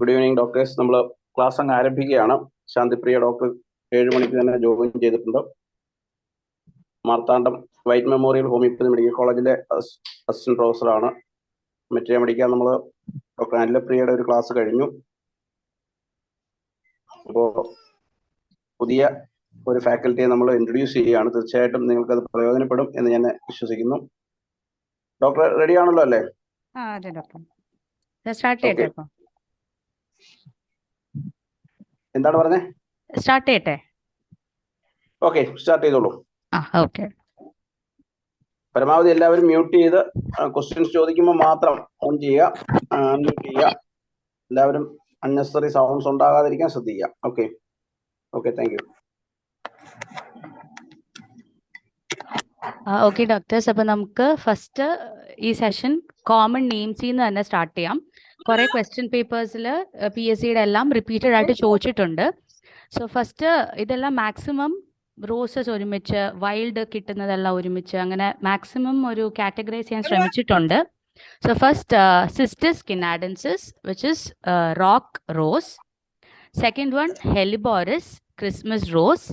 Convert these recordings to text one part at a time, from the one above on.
Good evening doctors. നമ്മൾ class അങ്ങ് ആരംഭിക്കുകയാണ്. ശാന്തിപ്രിയ ഡോക്ടർ 7 മണിക്ക് തന്നെ ജോയിൻ ചെയ്തിട്ടുണ്ട്. Marthandam white memorial homoeopathy medical കോളേജിലെ അസിസ്റ്റന്റ് പ്രൊഫസറാണ്. മെറ്റീരിയ മെഡിക്കാൻ നമ്മൾ ഡോക്ടർ അനിലപ്രിയയുടെ ഒരു ക്ലാസ് കഴിഞ്ഞു. അപ്പോൾ പുതിയ ഒരു ഫാക്കൽറ്റിയെ നമ്മൾ ഇൻട്രൊഡ്യൂസ് ചെയ്യുകയാണ്. തീർച്ചയായിട്ടും നിങ്ങൾക്ക് അത് പ്രയോജനപ്പെടും എന്ന് ഞാൻ വിശ്വസിക്കുന്നു. ഡോക്ടർ റെഡി ആണല്ലോ അല്ലേ? എന്താണ് പറഞ്ഞേ? സ്റ്റാർട്ട് ചെയ്യട്ടെ? ഓക്കെ, സ്റ്റാർട്ട് ചെയ്തോളൂ. ഓക്കെ. പരമാവധി എല്ലാവരും മ്യൂട്ട് ചെയ്ത് ക്വസ്റ്റ്യൻസ് ചോദിക്കുമ്പോൾ മാത്രം ഓൺ ചെയ്യുക, മ്യൂട്ട് ചെയ്യുക. എല്ലാവരും അൺനെസറി സൗണ്ട്സ് ഉണ്ടാകാതിരിക്കാൻ ശ്രദ്ധിക്കുക. Okay okay, thank you. Okay doctors, അപ്പോൾ നമുക്ക് ഫസ്റ്റ് ഈ സെഷൻ കോമൺ നെയിംസിൽ നിന്ന് തന്നെ സ്റ്റാർട്ട് ചെയ്യാം. കുറെ ക്വസ്റ്റ്യൻ പേപ്പേഴ്സിൽ PSCയുടെ എല്ലാം റിപ്പീറ്റഡ് ആയിട്ട് ചോദിച്ചിട്ടുണ്ട്. സോ ഫസ്റ്റ് ഇതെല്ലാം മാക്സിമം റോസസ് ഒരുമിച്ച്, വൈൽഡ് കിട്ടുന്നതെല്ലാം ഒരുമിച്ച്, അങ്ങനെ മാക്സിമം ഒരു കാറ്റഗറൈസ് ചെയ്യാൻ ശ്രമിച്ചിട്ടുണ്ട്. So first cistus canadensis which is rock rose. Second one helleborus Christmas rose,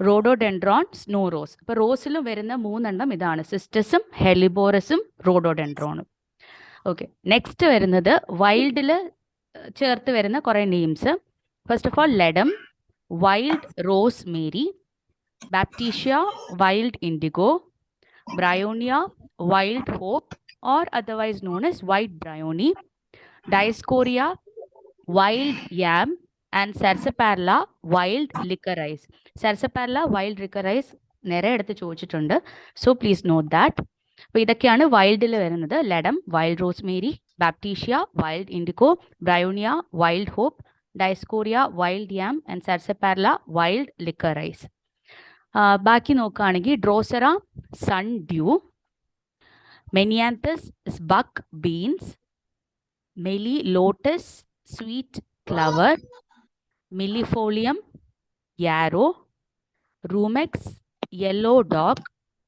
rhododendron snow rose. ഇപ്പോൾ റോസിലും വരുന്ന 3 എണ്ണം ഇതാണ്: സിസ്റ്റസും ഹെലിബോറസും റോഡോഡെൻഡ്രോണും. ഓക്കെ, നെക്സ്റ്റ് വരുന്നത് വൈൽഡിൽ ചേർത്ത് വരുന്ന കുറേ names. First of all ledum, wild rosemary, baptisia wild indigo, bryonia wild hop or otherwise known as white bryony, Dioscorea wild yam, and Sarsaparilla wild licorice. Sarsaparilla wild licorice നിറയെ എടുത്ത് ചോദിച്ചിട്ടുണ്ട്. So please note that. അപ്പോൾ ഇതൊക്കെയാണ് വൈൽഡിൽ വരുന്നത്: ledum, wild rosemary, baptisia wild indigo, bryonia wild hop, dioscorea wild yam and sarsaparilla wild liquorice. ബാക്കി നോക്കുകയാണെങ്കിൽ drosera sundew, menyanthes buck beans, melilotus sweet clover, millefolium yarrow, rumex yellow dock.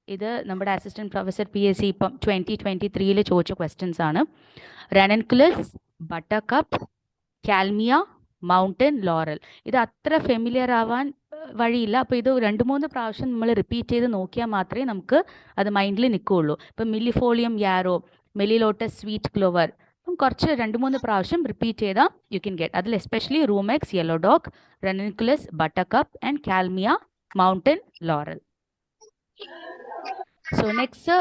ഇത് നമ്മുടെ assistant professor PSC ഇപ്പം 2023 ചോദിച്ച questions ആണ്. റനൻകുലസ് Buttercup, കാൽമിയ mountain laurel. ഇത് അത്ര familiar ആവാൻ വഴിയില്ല. അപ്പോൾ ഇത് 2-3 പ്രാവശ്യം നമ്മൾ റിപ്പീറ്റ് ചെയ്ത് നോക്കിയാൽ മാത്രമേ നമുക്ക് അത് മൈൻഡിൽ നിൽക്കുകയുള്ളൂ. ഇപ്പം മില്ലിഫോളിയം യാരോ, മെലിലോട്ടസ് സ്വീറ്റ് ക്ലോവർ കുറച്ച് 2-3 പ്രാവശ്യം റിപ്പീറ്റ് ചെയ്താൽ യു ക്യാൻ ഗെറ്റ്. അതിൽ especially rumex yellow dock, ranunculus buttercup and kalmia mountain laurel. So next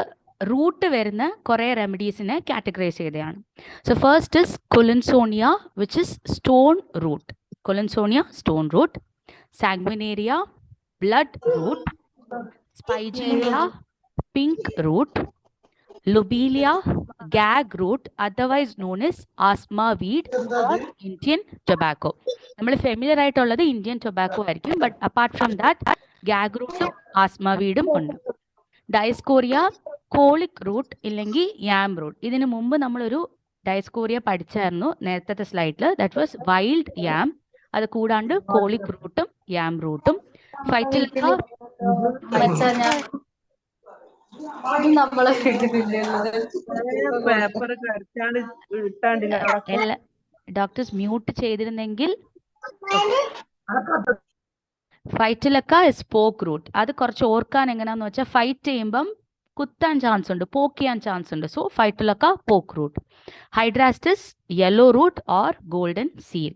root വരുന്ന കുറേ റെമഡീസിനെ കാറ്റഗറൈസ് ചെയ്തതാണ്. So first is collinsonia which is stone root. Collinsonia stone root, sanguinaria blood root, spigelia pink root, lobelia gag root otherwise known as asthma weed or Indian tobacco. നമ്മൾ familiar ആയിട്ടുള്ളത് Indian tobacco ആയിരിക്കും, but apart from that gag റൂട്ടും asthma വീഡും ഉണ്ട്. ഡയസ്കോറിയ colic root ഇല്ലെങ്കിൽ യാം root. ഇതിനു മുമ്പ് നമ്മളൊരു ഡയസ്കോറിയ പഠിച്ചായിരുന്നു നേരത്തെ സ്ലൈഡിൽ. ദാറ്റ് വാസ് വൈൽഡ് യാം. അത് കൂടാണ്ട് കോളിക് റൂട്ടും യാം റൂട്ടും. ഫൈറ്റിലക്ക ഡോക്ടേഴ്സ് മ്യൂട്ട് ചെയ്തിരുന്നെങ്കിൽ. ഫൈറ്റിലക്ക സ്പോക്ക് റൂട്ട്. അത് കുറച്ച് ഓർക്കാൻ എങ്ങനെയാന്ന് വെച്ചാൽ ഫൈറ്റ് ചെയ്യുമ്പം കുത്താൻ ചാൻസ് ഉണ്ട്, പോക്ക് ചെയ്യാൻ ചാൻസ് ഉണ്ട്. So phytolacca poke root. Hydrastis yellow root or golden seal.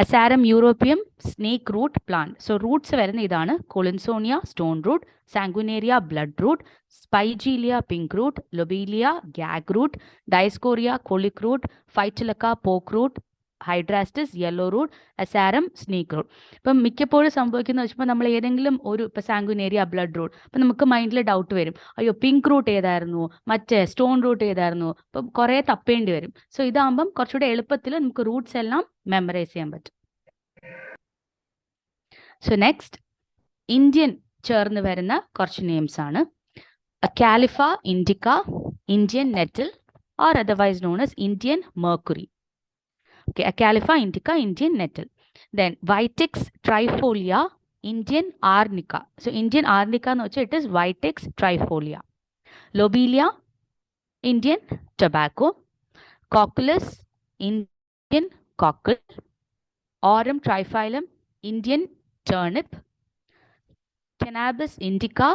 Asarum europaeum snake root plant. So roots വരുന്ന ഇതാണ്: collinsonia stone root, sanguinaria blood root, spigelia pink root, lobelia gag root, dioscorea colic root, phytolacca poke root, hydrastis yellow root, asarum snake root. ഇപ്പം മിക്കപ്പോഴും സംഭവിക്കുന്ന വെച്ചപ്പോൾ നമ്മൾ ഏതെങ്കിലും ഒരു ഇപ്പം സാങ്കുനേരിയ ബ്ലഡ് റൂട്ട്, അപ്പം നമുക്ക് മൈൻഡിൽ ഡൗട്ട് വരും, അയ്യോ പിങ്ക് റൂട്ട് ഏതായിരുന്നു, മറ്റേ സ്റ്റോൺ റൂട്ട് ഏതായിരുന്നു, അപ്പം കുറേ തപ്പേണ്ടി വരും. സോ ഇതാകുമ്പം കുറച്ചുകൂടെ എളുപ്പത്തിൽ നമുക്ക് റൂട്ട്സ് എല്ലാം മെമ്മറൈസ് ചെയ്യാൻ പറ്റും. സോ നെക്സ്റ്റ് ഇന്ത്യൻ ചേർന്ന് വരുന്ന കുറച്ച് നെയിംസ് ആണ്: കാലിഫ ഇൻഡിക്ക, ഇന്ത്യൻ നെറ്റിൽ or otherwise known as Indian mercury. Okay, Acalypha indica, Indian nettle. Then Vitex trifolia, Indian arnica. So Indian arnica no, it is Vitex trifolia. Lobelia, Indian tobacco. Cocculus, Indian cockle, aurum triphyllum, Indian turnip, cannabis indica,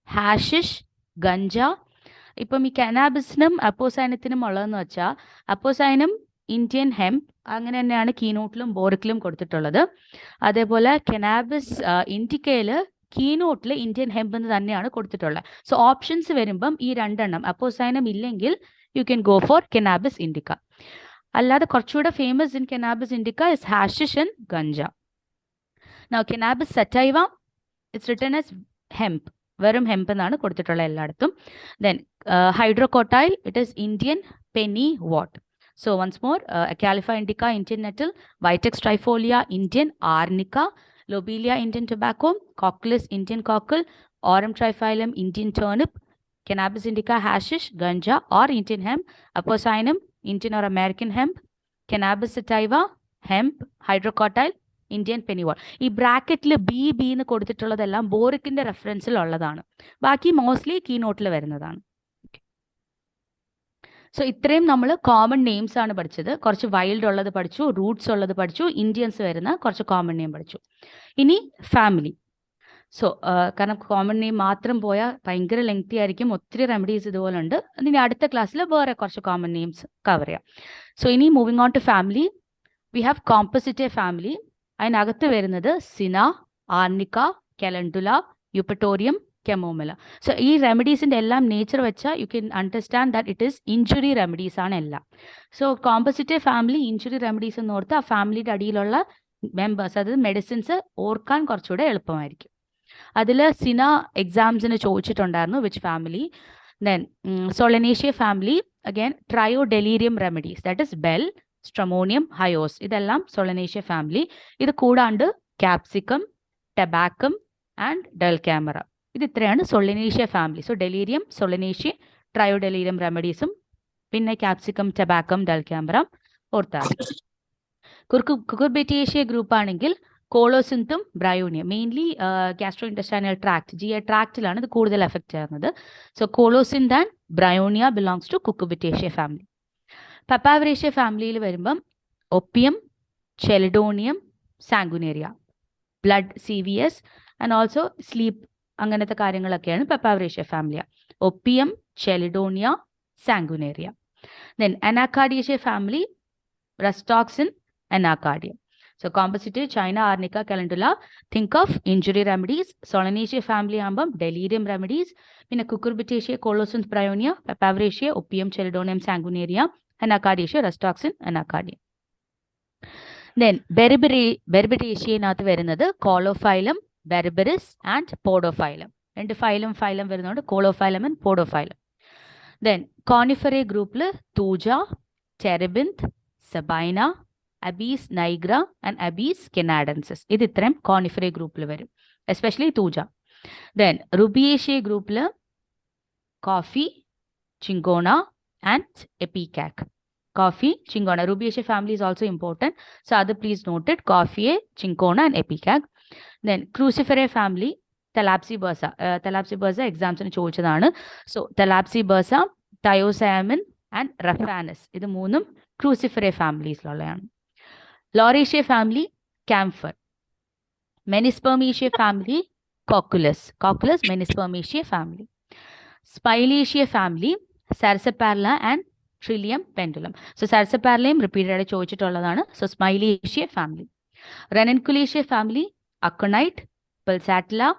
hashish, ganja. ഇപ്പം ഈ കനാബിസിനും അപ്പോസൈനത്തിനും ഉള്ളതെന്ന് വെച്ചാൽ അപ്പോസൈനം Indian hemp അങ്ങനെ തന്നെയാണ് കീനോട്ടിലും ബോറിക്കിലും കൊടുത്തിട്ടുള്ളത്. അതേപോലെ cannabis ഇൻഡിക്കയിൽ കീനോട്ടിൽ Indian hemp എന്ന് തന്നെയാണ് കൊടുത്തിട്ടുള്ളത്. സോ ഓപ്ഷൻസ് വരുമ്പം ഈ രണ്ടെണ്ണം അപ്പോസൈനം ഇല്ലെങ്കിൽ you can go for cannabis indica. അല്ലാതെ കുറച്ചുകൂടെ famous in cannabis indica is hashish and ganja. Now cannabis sativa it's written as hemp, വെറും ഹെംപ് എന്നാണ് കൊടുത്തിട്ടുള്ളത് എല്ലായിടത്തും. Then hydrocotyle it is Indian pennywort. So once more acalypha indica Indian nettle, vitex trifolia Indian arnica, lobelia Indian tobacco, cocculus Indian cockle, arum triphyllum Indian turnip, cannabis indica hashish ganja or Indian hemp, apocynum Indian or American hemp, cannabis sativa hemp, hydrocotyle Indian pennywort. ഈ ബ്രാക്കറ്റിൽ B എന്ന് കൊടുത്തിട്ടുള്ളതെല്ലാം ബോറിക്കിന്റെ റെഫറൻസിൽ ഉള്ളതാണ്. ബാക്കി mostly key നോട്ടിൽ വരുന്നതാണ്. So ഇത്രയും നമ്മൾ common names ആണ് പഠിച്ചത്. കുറച്ച് വൈൽഡ് ഉള്ളത് പഠിച്ചു, റൂട്ട്സ് ഉള്ളത് പഠിച്ചു, ഇന്ത്യൻസ് വരുന്ന കുറച്ച് കോമൺ നെയിം പഠിച്ചു. ഇനി ഫാമിലി. സോ കാരണം കോമൺ നെയിം മാത്രം പോയാൽ ഭയങ്കര ലെങ്തി ആയിരിക്കും, ഒത്തിരി റെമഡീസ് ഇതുപോലെ ഉണ്ട്. ഇനി അടുത്ത ക്ലാസ്സിൽ വേറെ കുറച്ച് കോമൺ നെയിംസ് കവർ ചെയ്യാം. സോ ഇനി moving on to family, we have compositive family. അതിനകത്ത് വരുന്നത് cina, arnica, calendula, eupatorium, chamomilla. So ഈ റെമഡീസിൻ്റെ എല്ലാം നേച്ചർ വെച്ചാൽ you can understand that it is injury remedies ആണ് എല്ലാം. So compositive family injury remedies എന്ന് ഓർത്ത് ആ ഫാമിലിയുടെ അടിയിലുള്ള മെമ്പേഴ്സ്, അതായത് മെഡിസിൻസ് ഓർക്കാൻ കുറച്ചുകൂടെ എളുപ്പമായിരിക്കും. അതിൽ സിന എക്സാംസിന് ചോദിച്ചിട്ടുണ്ടായിരുന്നു which family. Then solanaceae family again trio delirium remedies, that is bell, stramonium, hyos, ഇതെല്ലാം സോളനേഷ്യ ഫാമിലി. ഇത് കൂടാണ്ട് ക്യാപ്സിക്കം, ടബാക്കം ആൻഡ് ഡെൽക്യാമറ. ഇത് ഇത്രയാണ് solanaceae family. So delirium, solanaceae, trio delirium റെമഡീസും പിന്നെ ക്യാപ്സിക്കം, ടബാക്കം, ഡെൽക്യാമറ ഓർത്താൽ. കുക്കുർബിറ്റേഷ്യ ഗ്രൂപ്പ് ആണെങ്കിൽ കോളോസിന്തും bryonium, mainly gastro intestinal tract, GI ട്രാക്റ്റിലാണ് ഇത് കൂടുതൽ എഫക്റ്റ് ചെയ്യുന്നത്. So colocynth and bryonia belongs to cucurbitaceae family. Papaveraceae ഫാമിലിയിൽ വരുമ്പം opium, chelidonium, sanguinaria, blood, CVS and also sleep, അങ്ങനത്തെ കാര്യങ്ങളൊക്കെയാണ് പപ്പാവറേഷ്യ ഫാമിലിയ. Opium, chelidonium, sanguinaria. Then anacardiaceae family, rhus tox, anacardium. So compositive China, arnica, calendula. Think of injury remedies. Solanaceae family ആകുമ്പം delirium remedies, പിന്നെ കുക്കുർബിറ്റേഷ്യ, കോളോസിന്ത്, Bryonia, പപ്പാവറേഷ്യ, Opium, chelidonium, സാങ്കുനേറിയ, അനാക്കാർഡിയേഷ്യ, റെസ്റ്റോക്സിൻ, അനാക്കാർഡിയം. Then ബെർബിറ്റേഷ്യനകത്ത് വരുന്നത് കോളോഫൈലം, ബെർബറിസ് and പോഡോഫൈലം. രണ്ട് phylum വരുന്നുണ്ട്, കോളോഫൈലം and പോഡോഫൈലം. Then കോണിഫറെ ഗ്രൂപ്പിൽ thuja, ടെറബിന്ത്, Sabina, അബീസ് നൈഗ്ര and അബീസ് കെനാഡൻസിസ്. ഇത് ഇത്രയും കോണിഫറെ ഗ്രൂപ്പിൽ വരും, എസ്പെഷ്യലി തൂജ. ദെൻ റുബിയേഷ്യ ഗ്രൂപ്പിൽ coffee, cinchona and ipecac. Coffee, Chingona. Rubiaceae family is also important. So, other please note it. Coffee, Chincona and Epicac. Then, Cruciferae family, Thalapsibursa. Thalapsibursa exams in ചോദിച്ചതാണ്. So, Thalapsibursa, Thiocyamin and Raphanus. ഇത് മൂന്നും Cruciferae families ലുള്ളതാണ്. Lauraceae family, Camphor. Menispermaceae family, Cocculus. Cocculus, Menispermaceae family. Spilaceae family, Sarsaparilla and Trillium pendulum. So, Sarsaparillum repeated ആയിട്ട് ചോദിച്ചിട്ടുള്ളതാണ്. So, Spilaceae family. Ranunculaceae family, Aconite, Pulsatilla,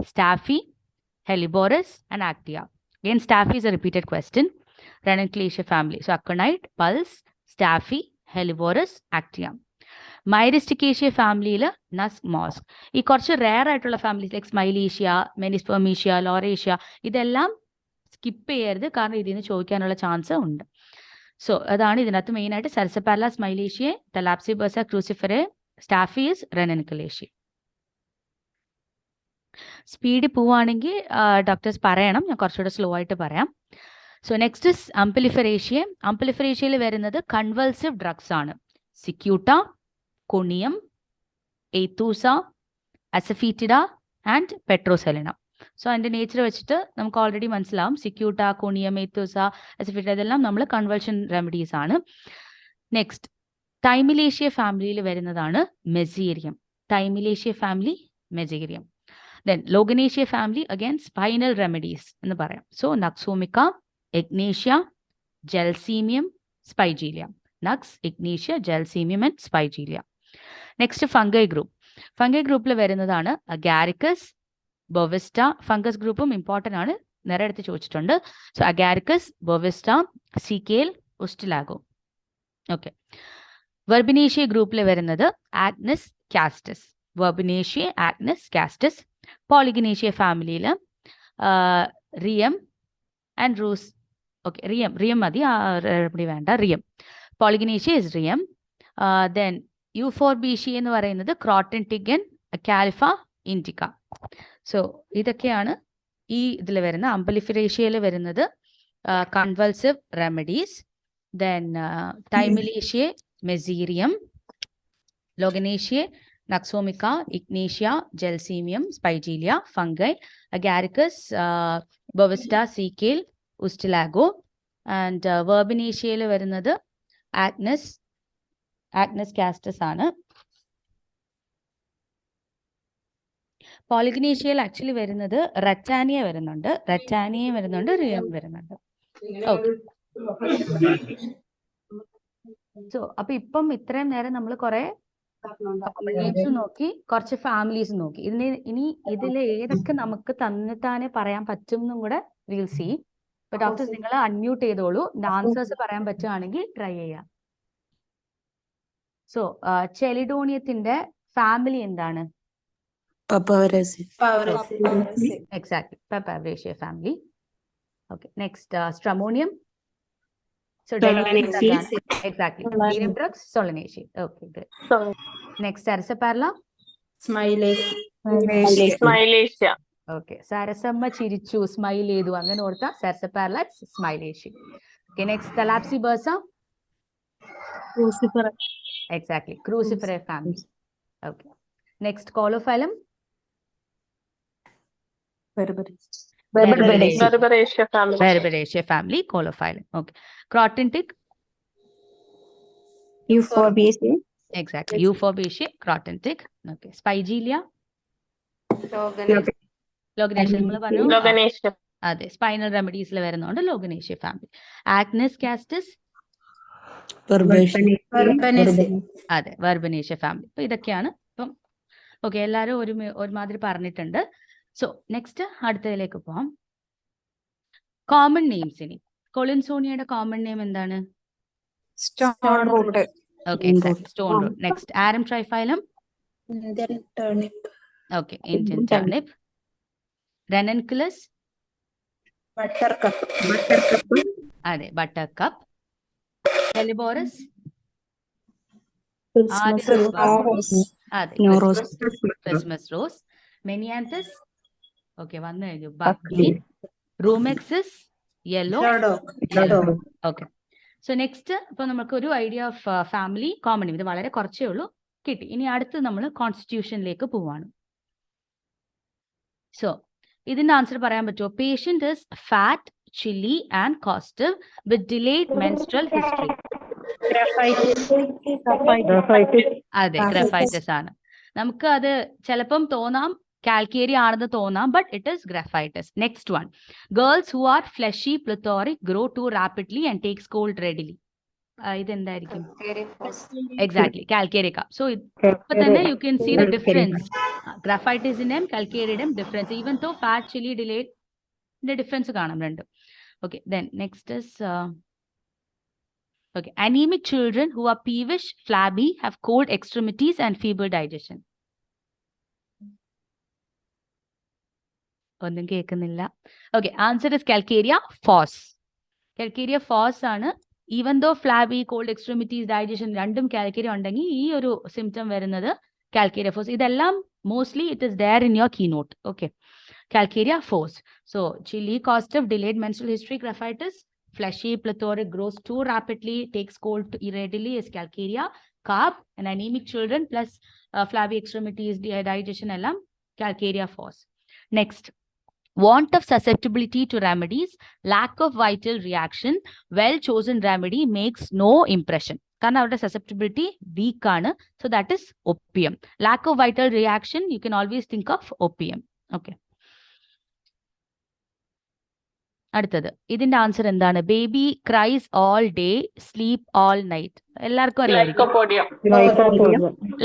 Staphy, Helleborus and Actia. Again, Staphy is a repeated question. Ranunculaceae family. So, Aconite, Pulse, Staphy, Helleborus, Actia. Myristicaceae family il Nusk Mosk. ഈ കുറച്ച് rare ആയിട്ടുള്ള families like Spilaceae, Menispermaceae, Lauraceae ഇതെല്ലാം skip ചെയ്യരുത്, കാരണം ഇതിൽ നിന്ന് ചോദിക്കാനുള്ള chance ഉണ്ട്. സോ അതാണ് ഇതിനകത്ത് മെയിൻ ആയിട്ട് Sarsaparilla, Spilaceae, Thalapsibursa, Cruciferae, Staphyes, Ranunculaceae. സ്പീഡിൽ പോവുകയാണെങ്കിൽ ഡോക്ടേഴ്സ് പറയണം, ഞാൻ കുറച്ചുകൂടെ സ്ലോ ആയിട്ട് പറയാം. So next is Ampelliferation. Ampelliferation വരുന്നത് കൺവൾസീവ് ഡ്രഗ്സ് ആണ്. സിക്യൂട്ട, കൊണിയം, എയ്ത്തൂസ, അസഫീറ്റിഡ ആൻഡ് പെട്രോസെലിന. സോ അതിൻ്റെ നേച്ചർ വെച്ചിട്ട് നമുക്ക് ഓൾറെഡി മനസ്സിലാവും. സിക്യൂട്ട, കൊണിയം, എയ്ത്തൂസ, അസഫീറ്റിഡ ഇതെല്ലാം നമ്മൾ കൺവൾഷൻ റെമഡീസ് ആണ്. നെക്സ്റ്റ് തൈമിലേഷ്യ ഫാമിലിയിൽ വരുന്നതാണ് മെസീരിയം. തൈമിലേഷ്യ family, മെസീരിയം. Then Loganacea family, again spinal remedies എന്ന് പറയാം. So Nux, Echinacea, Gelsemium, Spigelia. Nux, Echinacea, Gelsemium and Spigelia. Next fungi group. Fungi groupൽ വരുന്നതാണ് Agaricus, Bovista. Fungus ഗ്രൂപ്പും ഇമ്പോർട്ടൻ്റ് ആണ്, നേരെ എടുത്ത് ചോദിച്ചിട്ടുണ്ട്. So Agaricus, Bovista, 𝕊𝔸ℕ𝕋ℍ𝕀, 𝕊𝔸ℕ𝕋ℍ𝕀. Okay. Verbinaceae ഗ്രൂപ്പിൽ വരുന്നത് Agnus castus. Verbinaceae, Agnus castus. Polygynaceae ഫാമിലിയിൽ റിയം ആൻഡ് റൂസ്. ഓക്കെ, റിയം മതി, വേണ്ട, റിയം. Polygynaceae is റിയം. ദെൻ Euphorbacea എന്ന് പറയുന്നത് ക്രോട്ടൻറ്റിഗൻ, കാലിഫ, ഇൻഡിക്ക. സോ ഇതൊക്കെയാണ് ഈ ഇതിൽ വരുന്ന. അംബലിഫറേഷ്യയിൽ വരുന്നത് convulsive remedies. Then thymelaeaceae, mezereum. Loganacea, Nux, Echinacea, Gelsemium, Spigelia. Fungi, Agaricus, Bovista, 𝕊𝔸ℕ𝕋ℍ𝕀, 𝕊𝔸ℕ𝕋⍍. And Verbinaceaയിൽ വരുന്നത് Agnus castus ആണ്. Polygynaceaയിൽ ആക്ച്വലി വരുന്നത് റെറ്റാനിയ വരുന്നുണ്ട്, റിയം വരുന്നുണ്ട്. ഓക്കെ. സോ അപ്പൊ ഇപ്പം ഇത്രയും നേരം നമ്മൾ കുറെ നെയിംസ് നോക്കി, കുറച്ച് ഫാമിലീസ് നോക്കി. ഇനി ഇതിൽ ഏതൊക്കെ നമുക്ക് തന്നിത്താനെ പറയാൻ പറ്റും എന്നും കൂടെ വിൽ സീ. ഡോക്ടേഴ്സ് നിങ്ങൾ അൺമ്യൂട്ട് ചെയ്തോളൂ, ആൻസേഴ്സ് പറയാൻ പറ്റുവാണെങ്കിൽ ട്രൈ ചെയ്യാം. സോ ചെലിഡോണിയത്തിന്റെ ഫാമിലി എന്താണ്? Exactly, papaveraceae family. Okay. Next stramonium. So exactly. Medium drugs, Solanaceae. Okay, good. Next, Sarsaparilla. 𝕊𝔸ℕ𝕋⍍𝕀. Okay, Sarasama chirichu, smile edu angane ortha, Sarsaparilla, 𝕊𝔸ℕ𝕋⍍𝕀. Okay, next, Thalapsi bursa. Cruciferous. Exactly, Cruciferous family. Okay. Next, Caulophyllum. Berberaceae family. Berberaceae family, Caulophyllum. Okay. Crotentic. Euphorbacea. Exactly, Euphorbacea, Crotentic. Okay. Spigelia. Loganacea. അതെ, spinal റെമഡീസിൽ വരുന്നുണ്ട് Loganacea family. Agnus castus. അതെ, Verbinaceae family. അപ്പൊ ഇതൊക്കെയാണ് ഇപ്പം. Okay, എല്ലാവരും ഒരുമാതിരി പറഞ്ഞിട്ടുണ്ട്. So next അടുത്തതിലേക്ക് പോവാം. Common names. ഇനി കൊളിൻസോണിയയുടെ കോമൺ നെയിം എന്താണ്? Stone root. Okay, stone root. Next arum triphyllum. Okay, Indian ടർണിപ്പ്. റെനൻകുലസ്. അതെ, ബട്ടർ കപ്പ്. ഹെലിബോറസ്. അതെ, ക്രിസ്മസ് റോസ്. മെനിയാന്തസ്. ഓക്കെ, വന്നു കഴിഞ്ഞു. ബക്ലി. റൂമെക്സിസ്, യെല്ലോ. ഓക്കെ. സോ നെക്സ്റ്റ് ഇപ്പൊ നമുക്ക് ഒരു ഐഡിയ ഓഫ് ഫാമിലി കോമൺ. ഇത് വളരെ കുറച്ചേ ഉള്ളൂ, കിട്ടി. ഇനി അടുത്ത് നമ്മൾ കോൺസ്റ്റിറ്റ്യൂഷനിലേക്ക് പോവാണ്. സോ ഇതിന്റെ ആൻസർ പറയാൻ പറ്റുമോ? Patient is fat, chilly and costive with delayed menstrual history. അതെ, ഗ്രഫൈറ്റിസ് ആണ്. നമുക്ക് അത് ചിലപ്പം തോന്നാം കാൽക്കേരിയ ആണെന്ന് തോന്നാം, but it is graphites. Next one, girls who are fleshy plethoric grow too rapidly and takes cold readily. ഇതെന്തായിരിക്കും? Exactly, calcarea carb. സോ ഇപ്പൊ തന്നെ you can see the difference. ഗ്രഫൈറ്റിസിന്റെയും കാൽക്കേരിയയുടെയും difference. Even though fat, chilly, delayed difference കാണാം രണ്ടും. Okay, then next is okay, anemic children who are peevish, flabby, have cold extremities and feeble digestion. ഒന്നും കേൾക്കുന്നില്ല. Okay, answer is calcarea phos. Calcarea phos ആണ്. Even though flabby, cold extremities, digestion രണ്ടും calcarea ഉണ്ടെങ്കിൽ ഈ ഒരു symptom വരുന്നത് calcarea phos. ഇതെല്ലാം mostly it is there in your keynote. Okay, calcarea phos. So chilly, costive, delayed menstrual history, graphites. Fleshy, plethoric, grows too rapidly, takes cold readily is calcaria. Carb and anemic children plus flabby extremities, digestion ellam calcaria force. Next, want of susceptibility to remedies, lack of vital reaction, well chosen remedy makes no impression. കാരണം അവരുടെ susceptibility weak ആണ്. So that is opium. Lack of vital reaction you can always think of opium. Okay, അടുത്തത് ഇതിന്റെ answer എന്താണ്? Baby cries all day, sleep all night. എല്ലാവർക്കും അറിയായിരിക്കും.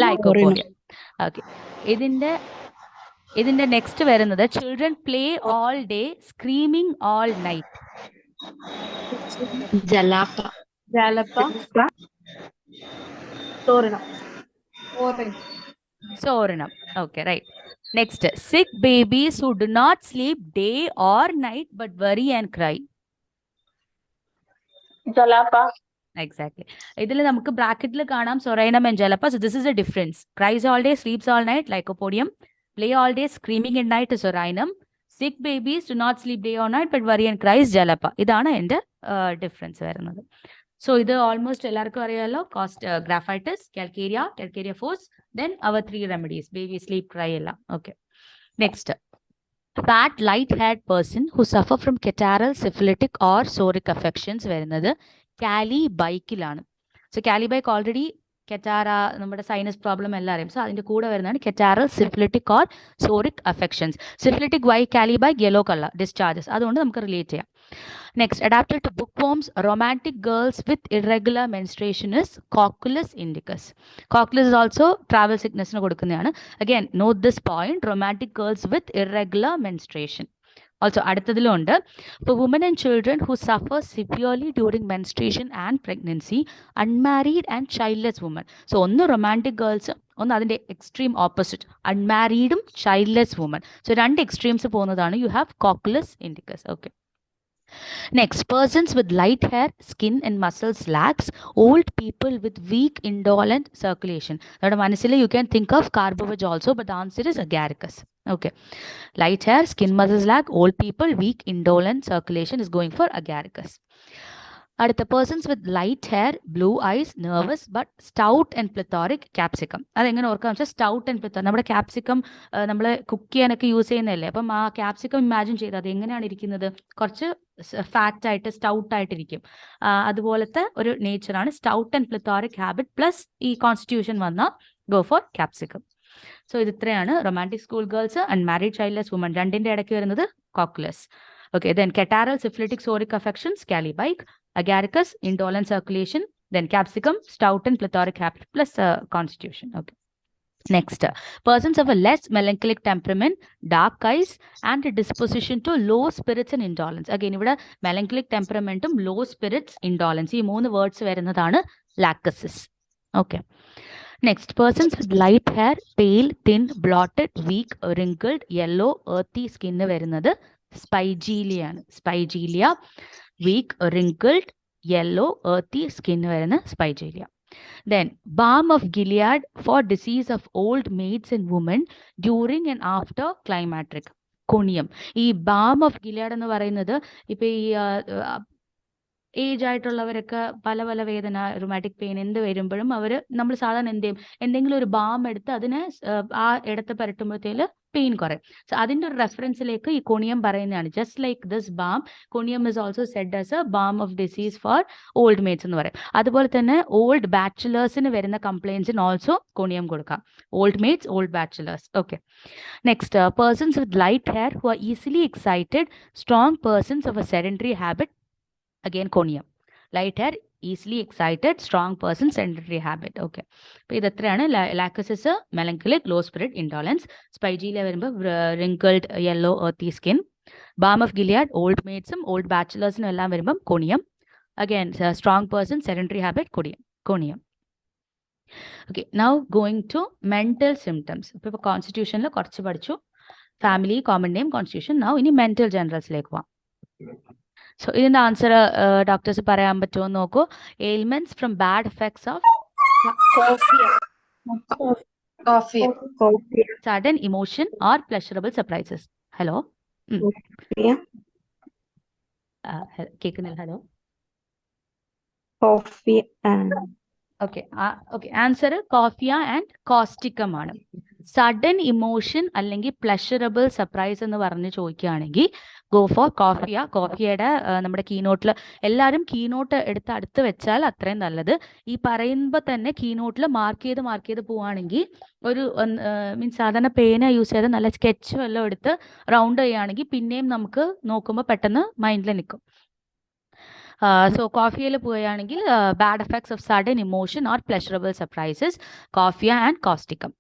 Lycopodium. Okay, ഇതിന്റെ next വരുന്നത് children play all day, screaming all night. Jalapa. സോരണം. Okay, right. Next, sick babies who do not sleep day or night but worry and cry. ജലാപ്പ. Exactly. ഇതിൽ നമുക്ക് ബ്രാക്കറ്റിൽ കാണാം സൊറൈനം and ജലപ്പ. So this is a difference. Cries all day, sleeps all night, lycopodium. Play all day, screaming at night, sorinum. Sick babies do not sleep day or night but worry and cries, jalapa. ഇതാണ് എൻ്റെ difference വരുന്നത്. So ഇത് almost എല്ലാവർക്കും അറിയാമല്ലോ. ഗ്രാഫൈറ്റിസ്, calcaria force, then our 3 remedies, baby, sleep, cry എല്ലാം. Okay, next, fat light-haired person who suffer from catarrhal, syphilitic or psoric affections വരുന്നത് കാലിബൈക്കിലാണ്. So കാലിബൈക്ക് already കെറ്റാറ, നമ്മുടെ sinus problem എല്ലാം അറിയാം. സോ അതിന്റെ കൂടെ വരുന്നതാണ് catarrhal, syphilitic or psoric affections. Syphilitic why, kali bich yellow colour discharges, അതുകൊണ്ട് നമുക്ക് റിലേറ്റ് ചെയ്യാം. Next, adapted to book worms, romantic girls with irregular menstruation is cocculus indicus. Cocculus is also travel സിക്നസിന് കൊടുക്കുന്നതാണ്. Again note this point, romantic girls with irregular menstruation. Also, അടുത്തതിലുണ്ട് for women and children who suffer severely during menstruation and pregnancy, unmarried and childless women. So, ഒന്ന് romantic girls, ഒന്ന് അതിന്റെ extreme opposite അൺമാരീഡും childless women. So 2 extremes പോകുന്നതാണ്. You have cocculus indicus. Okay, next, persons with light hair, skin and muscles lax, old people with weak indolent circulation. നമ്മുടെ മനസ്സിൽ you can think of carbovage also, but the answer is agaricus. Okay, light hair, skin, muscles lax, old people, weak indolent circulation is going for agaricus. അടുത്ത, persons with light hair, blue eyes, nervous but stout and plethoric capsicum. അതെങ്ങനെ ഓർക്കാം വെച്ചാൽ stout and plethoric, നമ്മുടെ capsicum നമ്മൾ cook ചെയ്യാനൊക്കെ use ചെയ്യുന്നതല്ലേ. അപ്പം ആ ക്യാപ്സിക്കം ഇമാജിൻ ചെയ്ത് അത് എങ്ങനെയാണ് ഇരിക്കുന്നത്? കുറച്ച് ഫാറ്റ് ആയിട്ട് സ്റ്റൗട്ട് ആയിട്ടിരിക്കും. അതുപോലത്തെ ഒരു നേച്ചറാണ്. Stout and plethoric habit plus ഈ കോൺസ്റ്റിറ്റ്യൂഷൻ വന്ന ഗോ ഫോർ ക്യാപ്സിക്കം. സോ ഇത് ഇത്രയാണ് romantic school girls, unmarried childless women, രണ്ടിന്റെ ഇടയ്ക്ക് വരുന്നത് cocculus. Okay, then catarrhal, syphilitic, psoric affections, kali bich, agaricus, indolent circulation, then capsicum, stout and plethoric habit plus constitution. Okay, next, persons of a less melancholic temperament, dark eyes and a disposition to low spirits and indolence. Again, ഇവിടെ melancholic temperamentum, low spirits, indolence, ഈ 3 words വരുന്നതാണ് lacusis. Okay, next, persons with light hair, pale, thin, blotted, weak, wrinkled, yellow, earthy skin വരുന്നത് സ്പൈജീലിയ ആണ്. സ്പൈജീലിയ, weak, wrinkled, yellow, earthy skin വരുന്ന സ്പൈജീലിയ. Then, balm of Gilead for disease of old maids and women during and after climacteric. കൊണിയം. ഈ balm of Gilead എന്ന് പറയുന്നത് ഇപ്പൊ ഈ age ആയിട്ടുള്ളവരൊക്കെ പല പല വേദന, റുമാറ്റിക് പെയിൻ എന്ത് വരുമ്പോഴും നമ്മൾ സാധാരണ എന്ത് ചെയ്യും? എന്തെങ്കിലും ഒരു ബാം എടുത്ത് അതിനെ ആ ഇടത്ത് പരട്ടുമ്പോഴത്തേല് പെയിൻ കുറയും. സോ അതിന്റെ ഒരു റെഫറൻസിലേക്ക് ഈ കൊണിയം പറയുന്നതാണ്. Just like this balm, conium is also said as a balm of disease for old maids എന്ന് പറയും. അതുപോലെ തന്നെ ഓൾഡ് ബാച്ചുലേഴ്സിന് വരുന്ന കംപ്ലയിൻസിന് ഓൾസോ കൊണിയം കൊടുക്കാം. Old maids, old bachelors. Okay, next, persons with light hair who are easily excited, strong persons of a sedentary habit. Again, conium. Light hair, easily excited, strong person, sedentary habit. Okay, അപ്പോൾ ഇത് എത്രയാണ്? Lachesis, melancholic, law spirit, ഇൻഡോളൻസ്. സ്പൈജീലിയ വരുമ്പോൾ wrinkled, yellow, earthy skin. balm of Gilead, old maidsum, old bachelorസിനും എല്ലാം വരുമ്പം കൊണിയം. Again, strong person, sedentary habit, കൊണിയം. Okay, now going to mental symptoms. ഇപ്പോൾ കോൺസ്റ്റിറ്റ്യൂഷനിൽ കുറച്ച് പഠിച്ചു. Family, common name, constitution. now ഇനി മെന്റൽ ജനറൽസിലേക്ക് പോവാം. So ഇതിന്റെ answer doctors പറയാൻ പറ്റുമോ നോക്കൂ. Ailments from bad effects of sudden emotion or pleasurable surprises. Hello, കേൾക്കുന്നില്ല? Hello, okay, answer Coffea and കോസ്റ്റിക്കം ആണ്. സഡൻ ഇമോഷൻ അല്ലെങ്കിൽ പ്ലഷറബിൾ സർപ്രൈസ് എന്ന് പറഞ്ഞ് ചോദിക്കുകയാണെങ്കിൽ ഗോ ഫോർ കോഫിയ. കോഫിയുടെ നമ്മുടെ കീനോട്ടിൽ എല്ലാവരും കീനോട്ട് എടുത്ത് അടുത്ത് വെച്ചാൽ അത്രയും നല്ലത്. ഈ പറയുമ്പോൾ തന്നെ കീനോട്ടിൽ മാർക്ക് ചെയ്ത് പോവുകയാണെങ്കിൽ ഒരു മീൻസ് സാധാരണ പേന യൂസ് ചെയ്ത് നല്ല സ്കെച്ച് വല്ലതും എടുത്ത് റൗണ്ട് ചെയ്യുകയാണെങ്കിൽ പിന്നെയും നമുക്ക് നോക്കുമ്പോൾ പെട്ടെന്ന് മൈൻഡിൽ നിൽക്കും. So കോഫിയയിൽ പോവുകയാണെങ്കിൽ bad effects of sudden emotion or pleasurable surprises, coffea and causticum.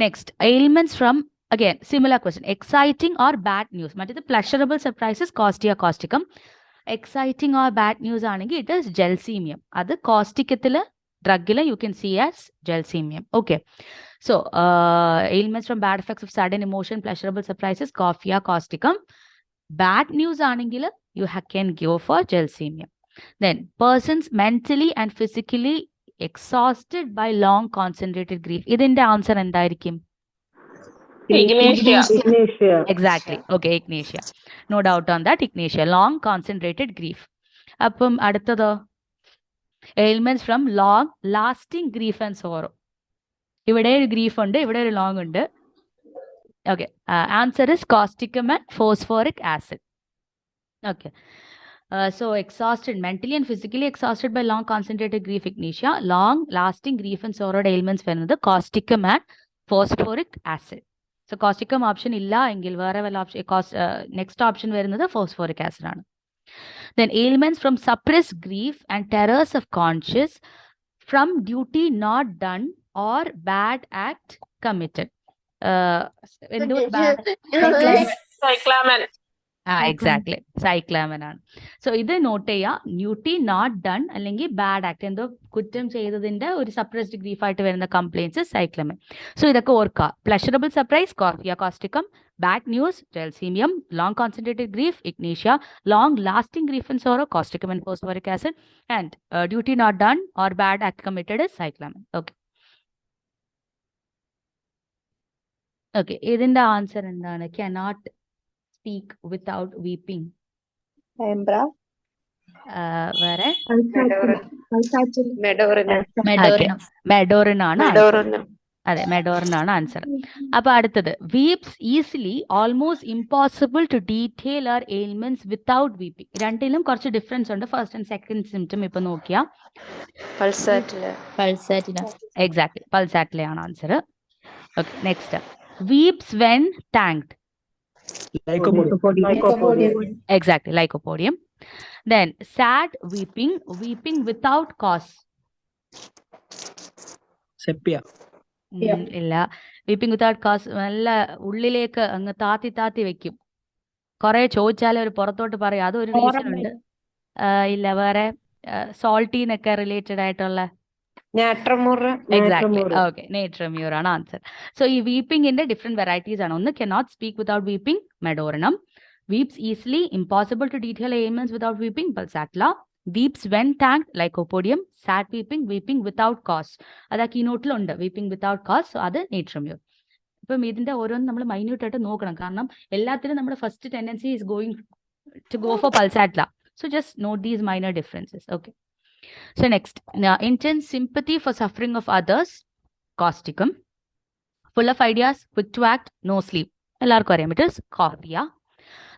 Next ailments from, again similar question, exciting or bad news. മറ്റേത് pleasurable surprises കോസ്റ്റിയ causticum. Exciting or bad news ആണെങ്കിൽ ഇറ്റ് ഇസ് ജെൽസീമിയം. അത് കോസ്റ്റിക്കത്തിൽ ഡ്രഗിൽ you can see as gelsemium. Okay, so ailments from bad effects of sudden emotion, pleasurable surprises, coffea causticum. Bad news ആണെങ്കിൽ you can go for gelsemium. Then persons mentally and physically exhausted by long concentrated grief. ഇതിന്റെ answer എന്തായിരിക്കും? Ignatia. Exactly. Okay, ignatia. No doubt on that. Ignatia. Long concentrated grief. അപ്പം അടുത്തതോ ailments from long lasting grief and sorrow. ഇവിടെ ഒരു grief ഉണ്ട്, ഇവിടെ ഒരു long ഉണ്ട്. Okay, answer is causticum and phosphoric acid. Okay, so exhausted, mentally and physically exhausted by long concentrated grief, ignatia. Long lasting grief and sorrow ailments വരുന്നത് causticum and phosphoric acid. So causticum option ഇല്ല എങ്കിൽ വേറെ വല്ല option, next option വരുന്നത് phosphoric acid ആണ്. Then ailments from suppressed grief and terrors of conscience from duty not done or bad act committed. Cyclamen. Exactly, cyclamen ആണ്. So ഇത് note ചെയ്യാം, duty not done അല്ലെങ്കിൽ ബാഡ് ആക്ട്, എന്തോ കുറ്റം ചെയ്തതിന്റെ ഒരു സപ്രസ്ഡ് ഗ്രീഫ് ആയിട്ട് വരുന്ന കംപ്ലയിൻസ് സൈക്ലാമൻ. സോ ഇതൊക്കെ ഓർക്കുക. Pleasurable surprise coffea causticum, bad news gelsemium, long concentrated grief ignatia, long lasting grief and sorrow causticum and phosphoric acid, and duty not done or bad act committed cyclamen. Okay okay, ഇതിന്റെ answer എന്താണ്? Cannot speak without weeping. വേറെ മെഡോറിൻ ആണ്. അതെ, മെഡോറിൻ ആണ് answer. അപ്പൊ അടുത്തത് weeps easily, almost impossible to detail her ailments without weeping. രണ്ടിലും കുറച്ച് ഡിഫറൻസ് ഉണ്ട്. ഫസ്റ്റ് ആൻഡ് സെക്കൻഡ് സിംറ്റം ഇപ്പൊ നോക്കിയാ എക്സാക്ട്ലി പൾസാറ്റിലെ ആണ് answer. Okay, next weeps when thanked. Exactly, lycopodium. Then sad weeping, weeping without cause. Sepia. ഇല്ല, weeping without cause നല്ല ഉള്ളിലേക്ക് അങ്ങ് താത്തി വെക്കും. കുറെ ചോദിച്ചാലും ഒരു പുറത്തോട്ട് പറയും, അതൊരു റീസൺ ഉണ്ട്. ഇല്ല, വേറെ സോൾട്ടീനൊക്കെ റിലേറ്റഡ് ആയിട്ടുള്ള എക്സാക്ട്ലി. ഓക്കെ, നേട്രമ്യൂർ ആണ് ആൻസർ. സോ ഈ വീപ്പിംഗിന്റെ ഡിഫറെന്റ് വെറൈറ്റീസ് ആണ്. ഒന്ന് cannot speak without weeping, Medorrhinum. Weeps easily, impossible to detail ailments without weeping, Pulsatilla. Weeps when thanked, Lycopodium. Sad weeping, weeping without cause, അത് ആ കീനോട്ടിലുണ്ട്, weeping without cause, so അത് Natrum Mur. ഇപ്പം ഇതിന്റെ ഓരോന്നും നമ്മൾ മൈന്യൂട്ട് ആയിട്ട് നോക്കണം, കാരണം എല്ലാത്തിനും നമ്മുടെ first tendency is going to go for Pulsatilla. So just note these minor differences. Okay, so next, intense sympathy for suffering of others, causticum. Full of ideas, quick to act, no sleep, ellarku ariyam, it is coffia.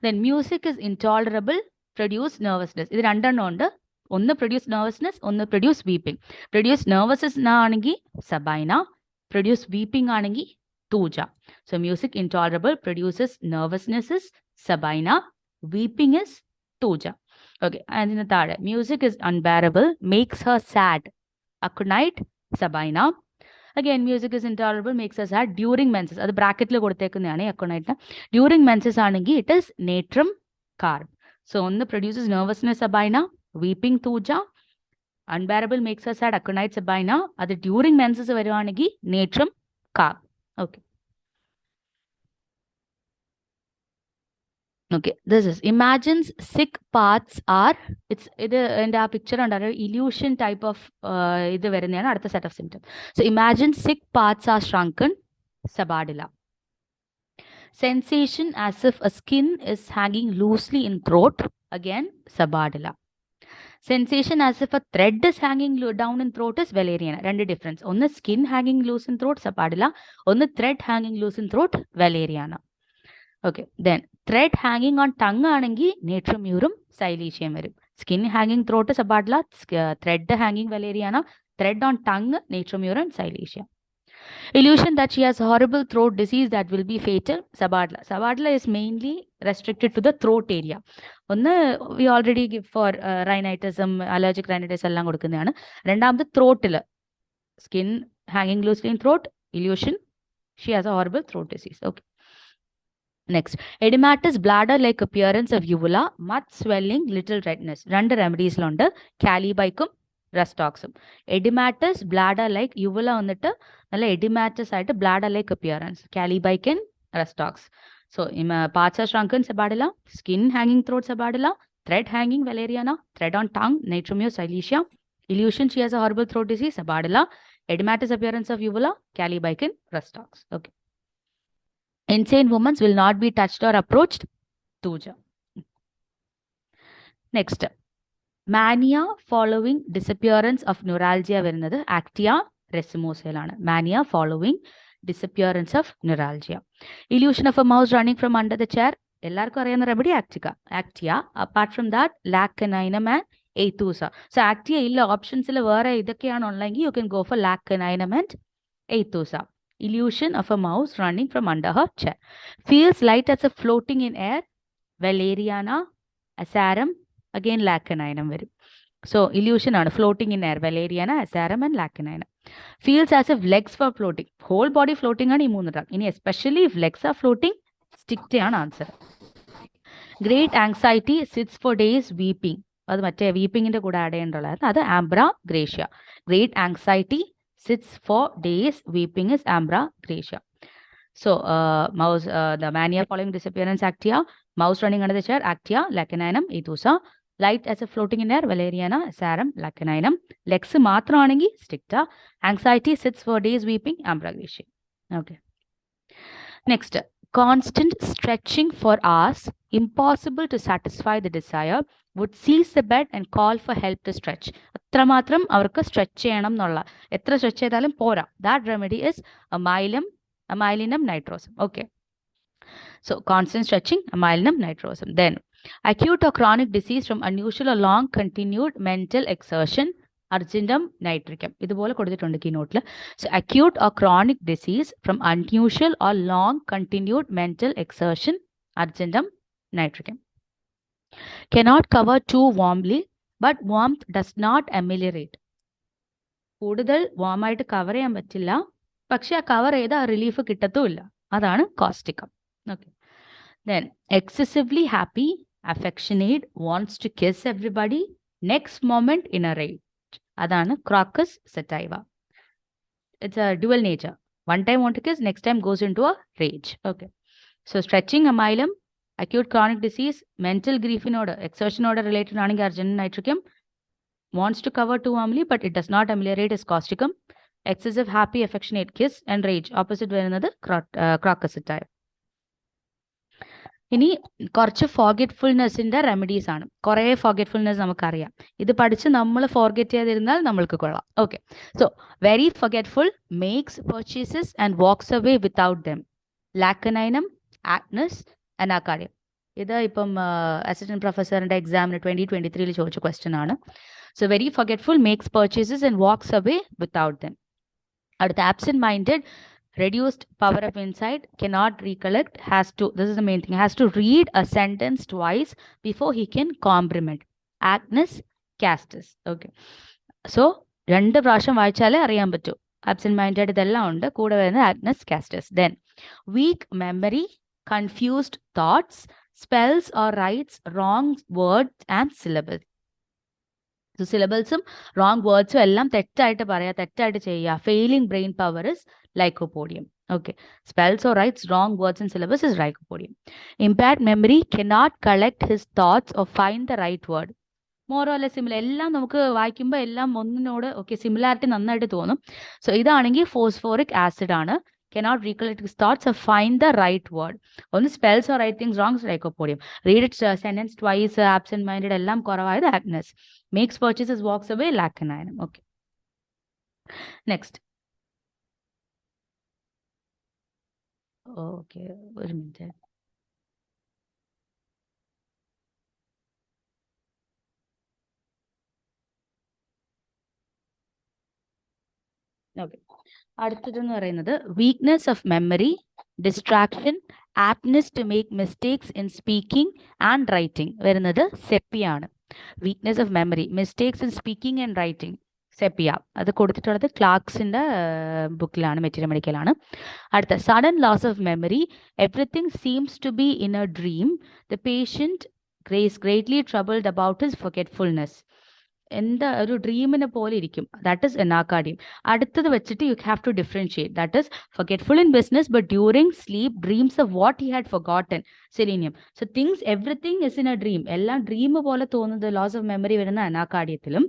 Then music is intolerable, produce nervousness. Idu rendannu undu, onnu produce nervousness, onnu produce weeping. Produce nervousness aanengi sabina, produce weeping aanengi tuja. So music intolerable produces nervousness is sabina, weeping is tuja. Okay, and in the third, music is unbearable, makes her sad, acunite, sabina. Again, music is intolerable, makes her sad during menses. That bracket le koduttekkunnaane acunite. During menses aanengi it is natrum carb. So on the produces nervousness sabina, weeping tuja, unbearable makes her sad, acunite, sabina. That during menses varuvaanengi natrum carb. Okay. Okay, this is imagines sick parts are, it's in the picture under illusion type of idu varuneyana adutha set of symptoms. So imagine sick parts are shrunken, sabadilla. Sensation as if a skin is hanging loosely in throat, again sabadilla. Sensation as if a thread is hanging down in throat is valeriana. Two difference. One skin hanging loose in throat sapadilla. One thread hanging loose in throat valeriana. Okay. Then thread hanging on tongue anangi 𝗊𝔸ℕ𝕋ℍ𝕀ℚ𝗍 varum. Skin hanging throat sapadilla. Thread hanging valeriana. Thread on tongue 𝗊𝔸ℕ𝕋⍸ Illusion that she has horrible throat disease that will be fatal. Sabadla. Sabadla is mainly restricted to the throat area. We already give for rhinitism, allergic rhinitis. The throat. Skin hanging loosely in throat. Illusion. She has a horrible throat disease. Okay. Next. Edematous bladder-like appearance of uvula. Much swelling, little redness. Randa remedies londa. 𝗊𝐸𝗍𝒑 Rustoxum. Edematous bladder-like uvula vannitte nalla edematous aayittu bladder-like appearance. 𝗊𝐸𝗍𝒑 Rustox. So parts are shrunken sapadilla, skin hanging throat sapadilla, thread hanging valeriana, thread on tongue 𝗊𝔸ℕ𝕋⍸. Illusion she has a horrible throat disease sapadilla, edematous appearance of uvula, 𝗊𝐸𝗍𝒑 Rustox. Okay. Insane women will not be touched or approached. Tuja. Next. Mania following disappearance of neuralgia വരുന്നത് actia racemosയിലാണ്. Mania following disappearance of neuralgia. Illusion of a mouse running from under the chair. എല്ലാവർക്കും അറിയാവുന്ന remedy actia. Apart from that, 𝗓𝐾𝑛𝑖𝑛um and 𝐴𝑡husa. So actia ഇല്ല ഓപ്ഷൻസിൽ വേറെ ഇതൊക്കെയാണ് ഉള്ളെങ്കിൽ you can go for 𝗓𝐾𝑛𝑖𝑛um and 𝐴𝑡husa. Illusion of a mouse running from under her chair. Feels light as a floating in air. Valeriana, asarum. Again, 𝗓𝐾𝑛𝑖𝑛um varum. So, illusion on floating in air, valeriana, asarum and 𝗓𝐾𝑛𝑖𝑛um. Feels as if legs were floating. Whole body floating on immunity. Especially if legs are floating, stick to an answer. Great anxiety, sits for days weeping. That's weeping in the good adendrola. That's ambra gracia. Great anxiety, sits for days weeping is ambra gracia. So, mouse, the mania following disappearance actia, mouse running under the chair, actia, 𝗓𝐾𝑛𝑖𝑛um, 𝐴𝑡husa, light as a floating in air, valeriana, asarum, 𝗓𝐾𝑛𝑖𝑛um, legs matranangi, sticta, anxiety sits for days weeping, ambra gracia. Okay. Next, constant stretching for hours, impossible to satisfy the desire, would seize the bed and call for help to stretch. അത്രമാത്രം അവർക്ക് stretch ചെയ്യണം എന്നുള്ള എത്ര stretch ചെയ്താലും പോരാ. That remedy is amylinum nitrosum. Okay. So, constant stretching, amylinum nitrosum. Then, acute or chronic disease from unusual or long continued mental exertion, argentum nitricum. ഇതുപോലെ കൊടുത്തിട്ടുണ്ട് keynote. So, acute or chronic disease from unusual or long continued mental exertion, argentum nitricum. Cannot cover too warmly, but warmth does not ameliorate. കൂടുതൽ warm ആയിട്ട് cover ചെയ്യാൻ പറ്റില്ല, പക്ഷെ ആ cover ചെയ്ത ആ റിലീഫ് കിട്ടത്തുമില്ല. അതാണ് causticum. Okay. Then, excessively happy, affectionate, wants to kiss everybody, next moment in a rage. Adana crocus sativa. It's a dual nature. One time want to kiss, next time goes into a rage. Okay. So, stretching, amylum, acute chronic disease, mental grief in order, exertion order related to argentum nitricum, wants to cover too warmly, but it does not ameliorate is causticum. Excessive happy, affectionate kiss and rage. Opposite one another, crocus sativa. ഇനി കുറച്ച് ഫോർഗെറ്റ്ഫുൾനെസ്സിന്റെ remedies ആണ്. കുറേ ഫോർഗെറ്റ്ഫുൾനെസ് നമുക്കറിയാം. ഇത് പഠിച്ച് നമ്മൾ forget ചെയ്തിരുന്നാൽ നമ്മൾക്ക് കൊള്ളാം. Okay. So very forgetful, makes purchases and walks away without them. Lac Caninum, Agnus, Anacardium. ഇത് ഇപ്പം അസിസ്റ്റന്റ് പ്രൊഫസറിന്റെ എക്സാമിന് 2023 ചോദിച്ച ക്വസ്റ്റ്യൻ ആണ്. So very forgetful, makes purchases and walks away without them. അടുത്ത absent minded, reduced power of insight, cannot recollect, has to, this is the main thing, has to read a sentence twice before he can comprehend. Agnus castus. Okay. So, രണ്ട് പ്രാവശ്യം വായിച്ചാലേ അറിയാൻ പറ്റൂ. Absent minded ഇതെല്ലാം ഉണ്ട്. കൂടെ വരുന്നത് Agnes castes. Then, weak memory, confused thoughts, spells or writes wrong words and syllables. So, syllablesum, wrong wordsum എല്ലാം തെറ്റായിട്ട് പറയാ, തെറ്റായിട്ട് ചെയ്യുക. Failing brain power is lycopodium. Okay. Spells or writes wrong words and syllables is lycopodium. Impaired memory, cannot collect his thoughts or find the right word. More or less similar. എല്ലാം നമുക്ക് വായിക്കുമ്പോൾ എല്ലാം ഒന്നിനോട് okay similarity നന്നായിട്ട് തോന്നും. So ഇതാണെങ്കിൽ phosphoric acid ആണ്. cannot recollect his thoughts or find the right word. Only spells or write things wrong, lycopodium. Read it sentence twice, absent-minded, ellam koravayadu Agnes. Makes purchases, walks away, lacunainum. Okay. Next. Okay, wait a minute. Okay. അടുത്തതെന്ന് പറയുന്നത് weakness of memory, distraction, aptness to make mistakes in speaking and writing വരുന്നത് സെപ്പിയാണ്. weakness of memory, mistakes in speaking and writing, sepia. അത് കൊടുത്തിട്ടുള്ളത് ക്ലാർക്സിന്റെ ബുക്കിലാണ്, material മെഡിക്കലാണ്. അടുത്ത sudden loss of memory, everything seems to be in a dream, the patient is greatly troubled about his forgetfulness. എന്താ ഒരു ഡ്രീമിനെ പോലെ ഇരിക്കും. That is Anacardium. അടുത്തത് വെച്ചിട്ട് you have to differentiate. That is forgetful in business but during sleep dreams of what he had forgotten. Selenium. So things everything is in a dream. എല്ലാം dream പോലെ തോന്നുന്നത് ലോസ് ഓഫ് മെമ്മറി വരുന്ന അനാക്കാർഡിയത്തിലും.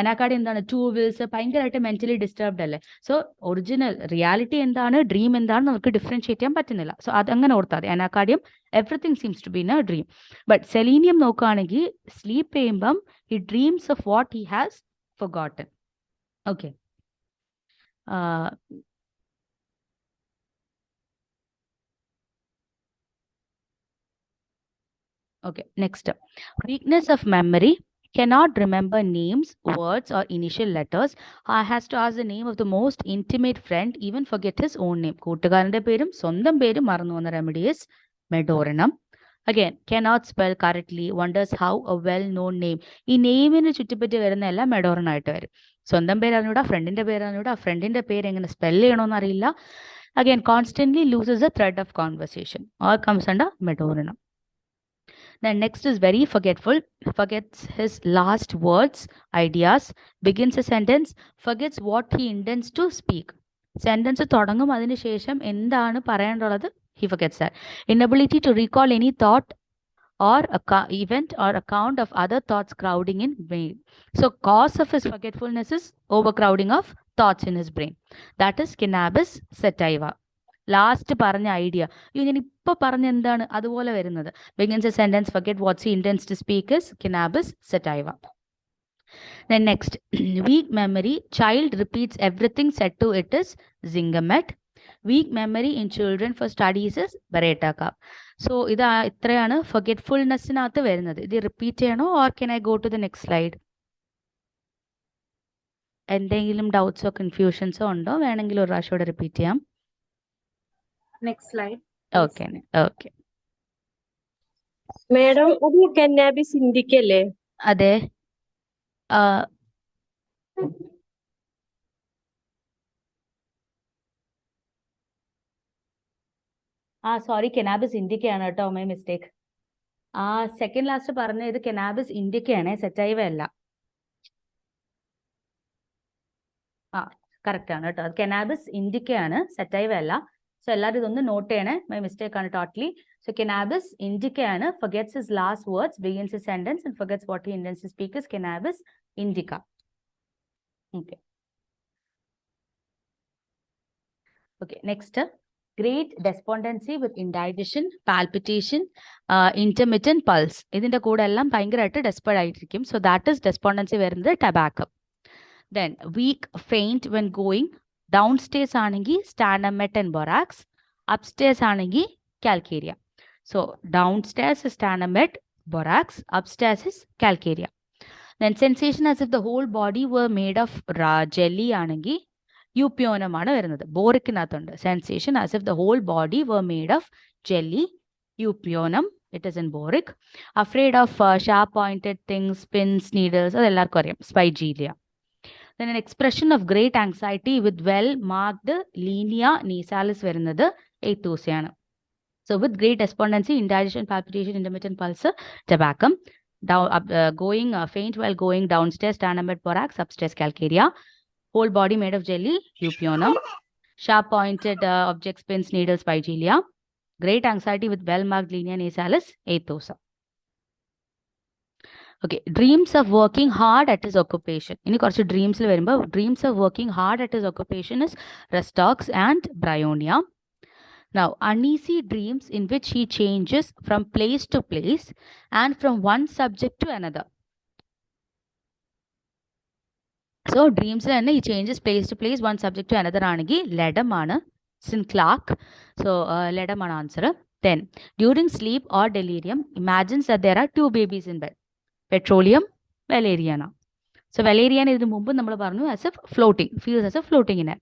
Anacardium എന്താണ്? Two wills, ഭയങ്കരമായിട്ട് mentally disturbed അല്ലേ. So original reality എന്താണ്, dream എന്താണ് നമുക്ക് ഡിഫറൻഷിയേറ്റ് ചെയ്യാൻ പറ്റുന്നില്ല. സോ അതങ്ങനെ ഓർത്താൽ മതി. Anacardium everything seems to be in a dream. But Selenium നോക്കുകയാണെങ്കിൽ സ്ലീപ്പ് ചെയ്യുമ്പം he dreams of what he has forgotten. Okay. Okay, next. Weakness of memory, cannot remember names, words or initial letters. Has to ask the name of the most intimate friend, even forget his own name. കൂട്ടുകാരന്റെ പേരും സ്വന്തം പേരും മറന്നു പോകുന്ന remedy is മെഡോറിനം. Again, cannot spell correctly, wonders how a well-known name. ഈ നെയിമിന് ചുറ്റിപ്പറ്റി വരുന്ന എല്ലാം മെഡോറിനായിട്ട് വരും. സ്വന്തം പേര് അറിഞ്ഞൂടാ, ഫ്രണ്ടിന്റെ പേര് അറിഞ്ഞൂടാ, ഫ്രണ്ടിന്റെ പേര് എങ്ങനെ സ്പെൽ ചെയ്യണമെന്ന് അറിയില്ല. Again, constantly loses the thread of conversation. All comes under മെഡോറിനം. Then next is very forgetful, forgets his last words, ideas, begins a sentence, forgets what he intends to speak. Sentence തുടങ്ങും, അതിനുശേഷം എന്താണ് പറയാനുള്ളത് he forgets that. Inability to recall any thought or event or account of other thoughts crowding in brain. So cause of his forgetfulness is overcrowding of thoughts in his brain. That is cannabis sativa. Last പറഞ്ഞ idea ഞാൻ ഇപ്പൊ പറഞ്ഞ എന്താണ് അതുപോലെ വരുന്നത്. begins a sentence, forget what he intends to speak is cannabis sativa. Then next, weak memory, child repeats everything said to it is zingamet. Weak memory in children for studies is Baretta cup. So ഇത് ഇത്രയാണ് forgetfulnessനകത്ത് വരുന്നത്. ഇത് repeat ചെയ്യണോ or can I go to the next slide? എന്തെങ്കിലും ഡൗട്ട്സോ കൺഫ്യൂഷൻസോ ഉണ്ടോ? വേണമെങ്കിൽ ഒരു പ്രാവശ്യം കൂടെ റിപ്പീറ്റ് ചെയ്യാം. Next slide. Okay okay. Madam, അത് cannabis indica അല്ലേ? അതെ. സോറി, കെനാബിസ് ഇൻഡിക്കയാണ് കേട്ടോ, മൈ മിസ്റ്റേക്ക്. സെക്കൻഡ് ലാസ്റ്റ് പറഞ്ഞ ഇത് കെനാബിസ് ഇൻഡിക്കയാണ്, സെറ്റൈവ അല്ല. കറക്റ്റ് ആണ് കേട്ടോ, കെനാബിസ് ഇൻഡിക്കയാണ്, സെറ്റൈവ അല്ല. സോ എല്ലാവരും ഇതൊന്ന് നോട്ട് ചെയ്യണേ, മൈ മിസ്റ്റേക്ക് ആണ് ടോട്ടലി. സോ കെനാബിസ് ഇൻഡിക്കയാണ്, forgets his last words, begins his sentence and forgets what he intends to speak is cannabis indica. Okay. Okay, next. Great despondency with indigestion, palpitation, intermittent pulse. ഇതിന്റെ കൂടെ എല്ലാം ഭയങ്കരമായിട്ട് ഡെസ്പേർഡ് ആയിരിക്കും. So that is ഡെസ്പോണ്ടൻസി വരുന്നത് ടബാക്കോ. Then weak, faint when going. Downstairs ആണെങ്കിൽ stanamet and borax. Upstairs ആണെങ്കിൽ calcarea. So downstairs is stanamet, borax. Upstairs is calcarea. Then sensation as if the whole body were made of jelly ആണെങ്കിൽ യൂപ്യോനമാണ് വരുന്നത്. ബോറിക്കിനകത്തുണ്ട് sensation as if the whole body were made of jelly, Eupionum. It is in Boric. Afraid of sharp pointed things, pins, needles, അത് എല്ലാവർക്കും അറിയാം, സ്പൈജീലിയ. Then an expression of great anxiety with well marked linea nasalis വരുന്നത് എയ്ത്തൂസയാണ്. So with great despondency, indigestion, palpitation, intermittent pulse, tabacum. Going faint while going downstairs, stanamet, borax. Upstairs, calcarea. Whole body made of jelly, यूप्योनम. Sharp pointed objects, pins, needles, spigillia. Great anxiety with well marked linea nasalis, एथोसा. Okay, dreams of working hard at his occupation. ഇനി കുറച്ച് ഡ്രീംസിൽ വരുമ്പോൾ dreams of working hard at his occupation is Restox and Bryonia. Now, uneasy dreams in which he changes from place to place and from one subject to another. So, dreams തന്നെ he changes place to place, one subject to another ആണെങ്കിൽ ലെഡമാണ്, Clark. So, ലെഡമാണ് answer. Then, during sleep or delirium, imagines that there are two babies in bed. Petroleum, Valeriana. So, Valeriana is the mumbu number as if floating, feels as if floating in it.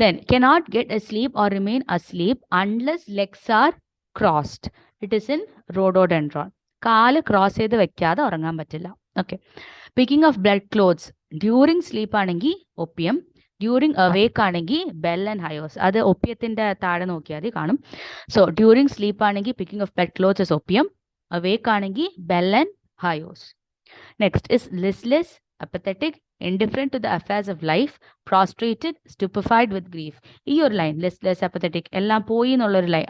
Then, cannot get asleep or remain asleep unless legs are crossed. It is in rhododendron. Kaal cross ചെയ്ത് വെക്കാതെ ഉറങ്ങാൻ പറ്റില്ല. Okay. Picking of blood clots. During sleep ആണെങ്കിൽ opium. During awake ആണെങ്കിൽ bell and hyos. അത് opiumത്തിന്റെ താഴെ നോക്കിയാൽ കാണും. So, during sleep ആണെങ്കിൽ picking of blood clots is opium. Awake ആണെങ്കിൽ bell and hyos. Next is listless, apathetic, indifferent to the affairs of life, prostrated, stupefied with grief. ഈ ഒരു line listless, apathetic എല്ലാം പോയി എന്നുള്ളൊരു ലൈൻ